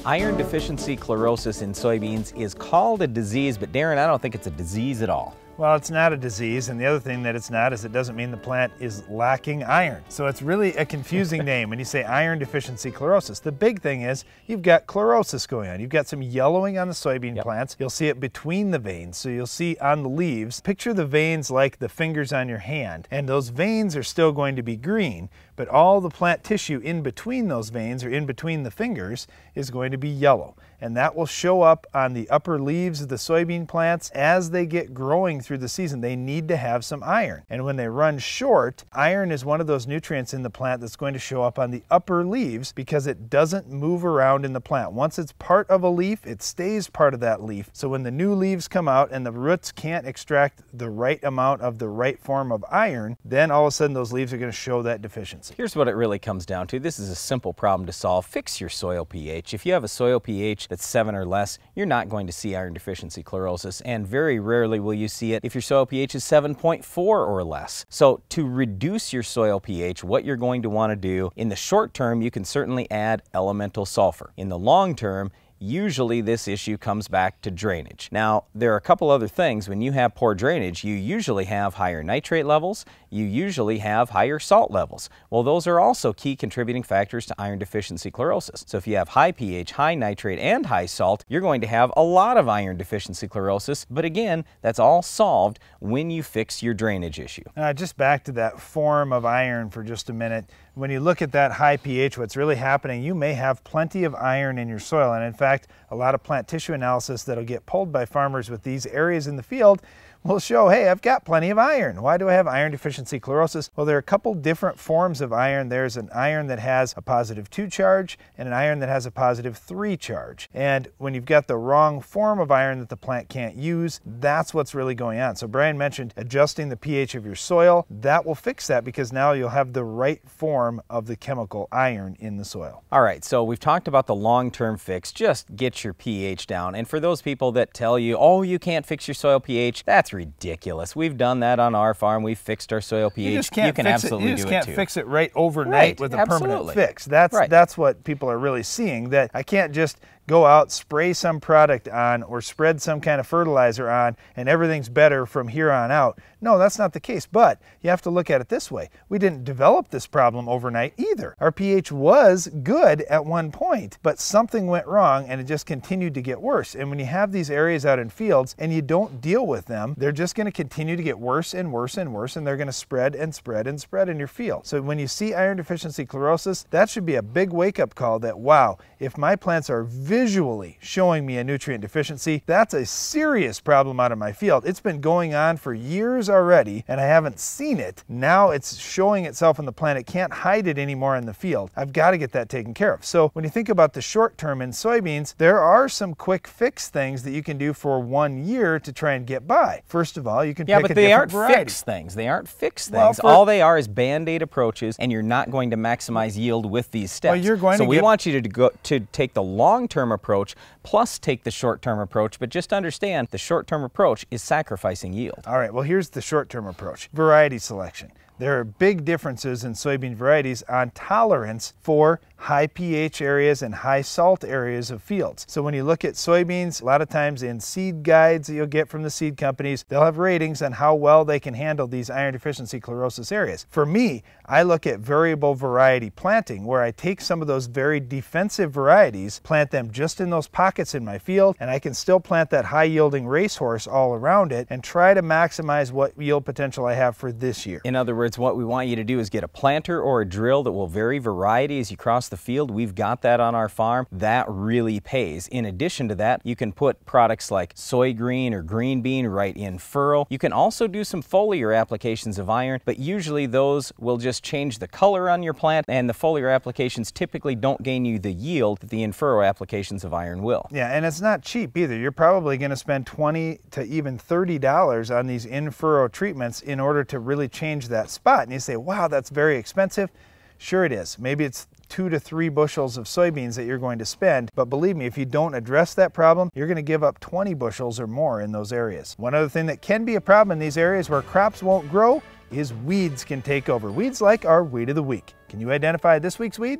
Iron deficiency chlorosis in soybeans is called a disease, but Darren, I don't think it's a disease at all. Well, it's not a disease, and the other thing that it's not is it doesn't mean the plant is lacking iron. So it's really a confusing name when you say iron deficiency chlorosis. The big thing is you've got chlorosis going on. You've got some yellowing on the soybean plants. You'll see it between the veins. So you'll see on the leaves, picture the veins like the fingers on your hand, and those veins are still going to be green, but all the plant tissue in between those veins or in between the fingers is going to be yellow. And that will show up on the upper leaves of the soybean plants as they get growing through the season. They need to have some iron. And when they run short, iron is one of those nutrients in the plant that's going to show up on the upper leaves because it doesn't move around in the plant. Once it's part of a leaf, it stays part of that leaf. So when the new leaves come out and the roots can't extract the right amount of the right form of iron, then all of a sudden those leaves are going to show that deficiency. Here's what it really comes down to. This is a simple problem to solve. Fix your soil pH. If you have a soil pH that's 7 or less, you're not going to see iron deficiency chlorosis, and very rarely will you see it if your soil pH is 7.4 or less. So to reduce your soil pH, what you're going to want to do, in the short term, you can certainly add elemental sulfur. In the long term, usually this issue comes back to drainage. Now, there are a couple other things. When you have poor drainage, you usually have higher nitrate levels, you usually have higher salt levels. Well, those are also key contributing factors to iron deficiency chlorosis. So if you have high pH, high nitrate, and high salt, you're going to have a lot of iron deficiency chlorosis. But again, that's all solved when you fix your drainage issue. Just back to that form of iron for just a minute. When you look at that high pH, what's really happening, you may have plenty of iron in your soil. And in fact, a lot of plant tissue analysis that'll get pulled by farmers with these areas in the field will show, hey, I've got plenty of iron. Why do I have iron deficiency chlorosis? Well, there are a couple different forms of iron. There's an iron that has a positive 2 charge and an iron that has a positive 3 charge. And when you've got the wrong form of iron that the plant can't use, that's what's really going on. So Brian mentioned adjusting the pH of your soil. That will fix that because now you'll have the right form of the chemical iron in the soil. All right, so we've talked about the long-term fix. Just get your pH down. And for those people that tell you, oh, you can't fix your soil pH, that's ridiculous. We've done that on our farm. We've fixed our soil pH. You can absolutely do it too. You just can't fix it right overnight with a permanent fix. That's what people are really seeing, that I can't just go out, spray some product on, or spread some kind of fertilizer on, and everything's better from here on out. No, that's not the case, but you have to look at it this way. We didn't develop this problem overnight either. Our pH was good at one point, but something went wrong and it just continued to get worse. And when you have these areas out in fields and you don't deal with them, they're just going to continue to get worse and worse and worse, and they're going to spread and spread and spread in your field. So when you see iron deficiency chlorosis, that should be a big wake-up call that, wow, if my plants are visually showing me a nutrient deficiency, that's a serious problem out of my field. It's been going on for years already and I haven't seen it. Now it's showing itself in the plant. It can't hide it anymore in the field. I've got to get that taken care of. So when you think about the short term in soybeans, there are some quick fix things that you can do for 1 year to try and get by. First of all, you can pick a different variety. Yeah, but they aren't fixed things. They aren't fixed things. All they are is band-aid approaches, and you're not going to maximize yield with these steps. So we want you to take the long-term approach plus take the short-term approach, but just understand the short-term approach is sacrificing yield. All right, well, here's the short-term approach. Variety selection. There are big differences in soybean varieties on tolerance for high pH areas and high salt areas of fields. So when you look at soybeans, a lot of times in seed guides that you'll get from the seed companies, they'll have ratings on how well they can handle these iron deficiency chlorosis areas. For me, I look at variable variety planting, where I take some of those very defensive varieties, plant them just in those pockets in my field, and I can still plant that high yielding racehorse all around it and try to maximize what yield potential I have for this year. In other words, what we want you to do is get a planter or a drill that will vary variety as you cross the field. We've got that on our farm. That really pays. In addition to that, you can put products like soy green or green bean right in furrow. You can also do some foliar applications of iron, but usually those will just change the color on your plant, and the foliar applications typically don't gain you the yield that the in-furrow applications of iron will. Yeah, and it's not cheap either. You're probably going to spend $20 to even $30 on these in-furrow treatments in order to really change that spot. And you say, wow, that's very expensive. Sure it is. Maybe it's 2 to 3 bushels of soybeans that you're going to spend, but believe me, if you don't address that problem, you're going to give up 20 bushels or more in those areas. One other thing that can be a problem in these areas where crops won't grow is weeds can take over. Weeds like our weed of the week. Can you identify this week's weed?